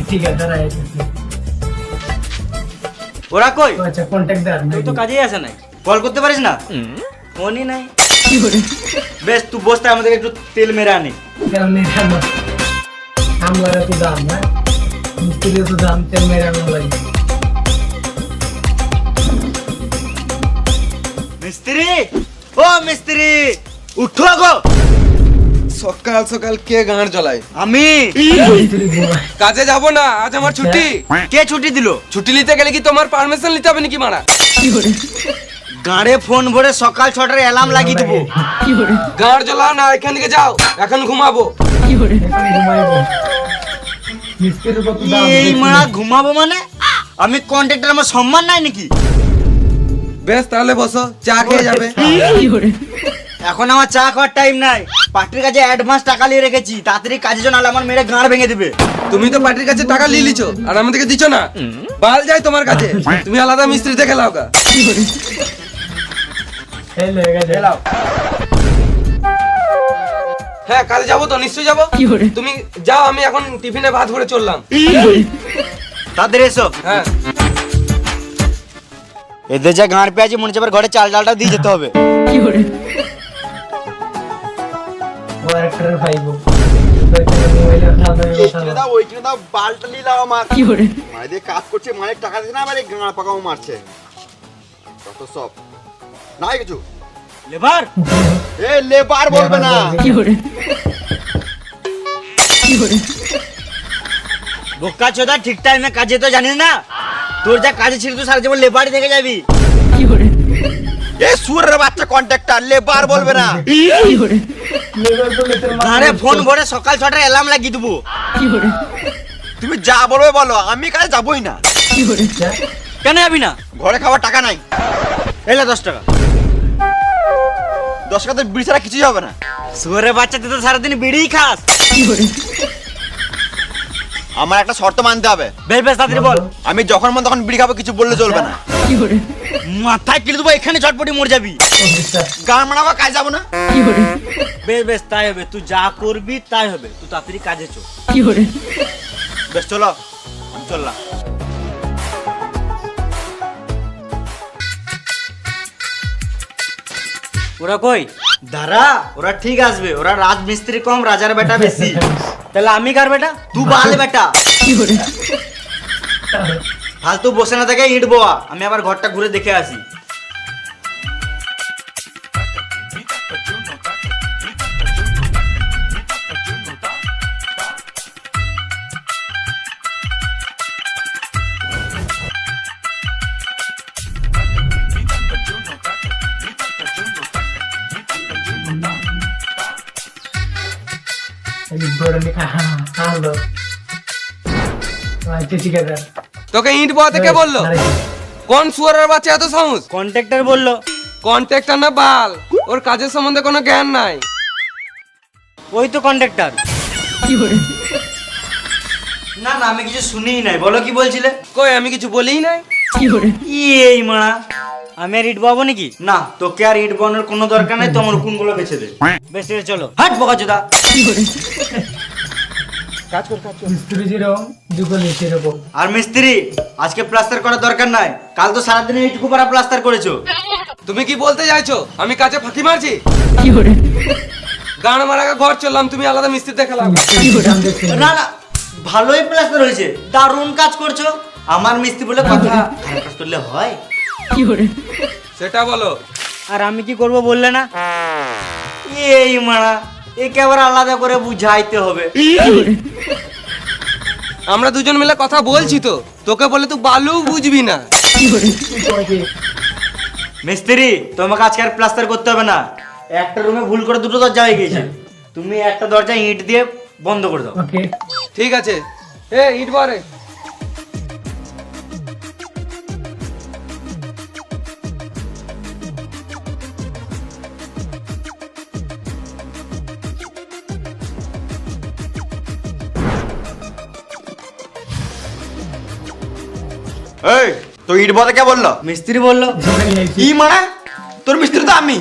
ঠিক আছে রাইছে ওরা কই? আচ্ছা কন্টাক্ট দাও তুই তো কাজেই আসে নাই, কল করতে পারিস না? ফোনই নাই। বেশ তুই বসতে, আমাদের একটু তেল মেরে আনি। কারণ এটা না আমলারা তো দাম না মিস্ত্রি তো দাম তেল মেরে আনা লাগে। মিস্ত্রি, ও মিস্ত্রি উঠো গো। সকাল সকাল কে গাঁড় জ্বলায়? আমি। মিস্ত্রি ঘুমায়। কাজে যাব না, আজ আমার ছুটি। কে ছুটি দিল? ছুটি নিতে গেলে কি তোমার পারমিশন নিতে হবে নাকি মারা? গাড়ে ফোন ভরে সকাল 6টার অ্যালার্ম লাগিয়ে দেবো। গাঁড় জ্বলাও না, এখান থেকে যাও, এখন ঘুমাবো। এখানে ঘুমাইবো। মিস্ত্রির কত দাম এই বেশি। মারা ঘুমাবো মানে? আমি কন্ট্রাক্টর, আমার সম্মান নাই নাকি? বেশ তাহলে বসো, চা খেয়ে যাবে। এখন আমার চা খাওয়ার টাইম নাই। পার্টির কাছে অ্যাডভান্স টাকা নিয়ে রেখেছি, তাড়াতাড়ি কাজের জন্য আমার মেরে গাঁড় ভেঙে দেবে। তুমি তো পার্টির কাছে টাকা নিয়ে লিছো আর আমাদেরকে দিছো না। বাল যায় তোমার কাছে, তুমি আলাদা মিস্ত্রি দেখে লাও গা। এই লে গেছে এলাও। হ্যাঁ কাজে যাবো তো, নিশ্চয়ই যাবো। তুমি যাও, আমি এখন টিফিনে ভাত ভরে চললাম। তাদের এসো। হ্যাঁ এদের যা গাঁড় পেয়েছি, মনে হচ্ছে এবার ঘরে চাল ডালটা দিয়ে যেতে হবে। ও আরেকটারে পাইবো মোবাইলে ভালো কিনে দাও, ওই কিনে দাও, বালটা নিলাম আমার। মানে দিয়ে কাজ করছে, মানে টাকা দিচ্ছে না, আবার এই গাঁড় পাকাও মারছে। কত সব নাই কিছু। লেবার এ লেবার বলবে না। বোকা চোদা, ঠিক টাইমে কাজে তো জানিস না। তোর যা কাজে ছিল তুই সারা জীবন লেবারই থেকে যাবি। এ সুরের বাচ্চা কন্ট্রাক্টর, লেবার বলবে না। লেবার বলে তোর মা গাঁড়ে ফোন ভরে সকাল 6টার অ্যালার্ম লাগিয়ে দেবো। তুমি যা বলবে বলো, আমি কাজে যাবই না। কেন যাবি না? ঘরে খাওয়ার টাকা নাই। এলা 10 টাকা। 10 টাকা তো বিড়ি ছাড়া কিছুই হবে না। শুয়ারের বাচ্চা, তুই তো সারাদিন বিড়িই খাস। আমার একটা শর্ত মানতে হবে। বেশ বেশ তাড়াতাড়ি বল। আমি যখন মন তখন বিড়ি খাবো, কিছু বললে চলবে না। মাথায় কিলে দেবো, এখানে চটপটি মরে যাবি। গান মানাবো, কাজ যাবো না। বেশ বেশ তাই হবে, তুই যা করবি তাই হবে। তুই তাড়াতাড়ি কাজে চল। বেশ চলো, আমি চললাম। ওরা কই? দাঁড়া, ওরা ঠিক আসবে। ওরা রাজমিস্ত্রি কম, রাজার বেটা বেশি। তাহলে আমি কার বেটা? তুই বাল বেটা। ফালতু বসে না থাকে, ইট বোয়া। আমি আবার ঘরটা ঘুরে দেখে আসি। এই বড় লেখা হ্যালো আচ্ছা ঠিক আছে তোকে ইট বয়াতে কে বললো? কোন সুয়ারের বাচ্চা এত সাহস? কন্ট্রাক্টর বললো। কন্ট্রাক্টর না বাল, ওর কাজের সম্বন্ধে কোনো জ্ঞান নাই। ওই তো কন্ট্রাক্টর। না না, আমি কিছু শুনিই নাই। বলো কি বলছিলে? কই আমি কিছু বলিই নাই। এই মারা, আমি আর ইট বাবো নাকি? না, তোকে আর ইট বানোর কোনো দরকার নাই। তোমার উকুনগুলো বেছে দে। বেশ ঠিক আছে, চলো। হাট বোকা চোদা। কাজ কর কাজ কর। মিস্ত্রি যেরকম দুগলে সেরকম আর মিস্ত্রি, আজকে প্লাস্টার করার দরকার নাই। কাল তো সারাদিন এইটুকু পারা প্লাস্টার করেছো। তুমি কি বলতে চাইছো আমি কাজে ফাঁকি মারছি? গান মারাকে ঘর চললাম, তুমি আলাদা মিস্ত্রি দেখালাম। মিস্ত্রি দাম দেখছি না না, ভালোই প্লাস্টার হয়েছে। দারুণ কাজ করছো। আমার মিস্ত্রি বলে কথা, খারাপ কাজ করলে হয়? সেটা বলো। আর আমি কি করব বললে না? এই মারা, একে আবার আলাদা করে বুঝাইতে হবে। আমরা দুজন মিলে কথা বলছি তো, তোকে বলে তুই বালু বুঝবি না। মিস্ত্রি, তোমাকে আজকে আর প্লাস্টার করতে হবে না। একটা রুমে ভুল করে দুটো দরজা হয়ে গেছে। তুমি একটা দরজা ইট দিয়ে বন্ধ করে দাও। ওকে ঠিক আছে। এ ইট বারে। এই তো ইট বলতে কে বললো? মিস্ত্রি বললো। কি মানে? তোর মিস্ত্রি তো আমি।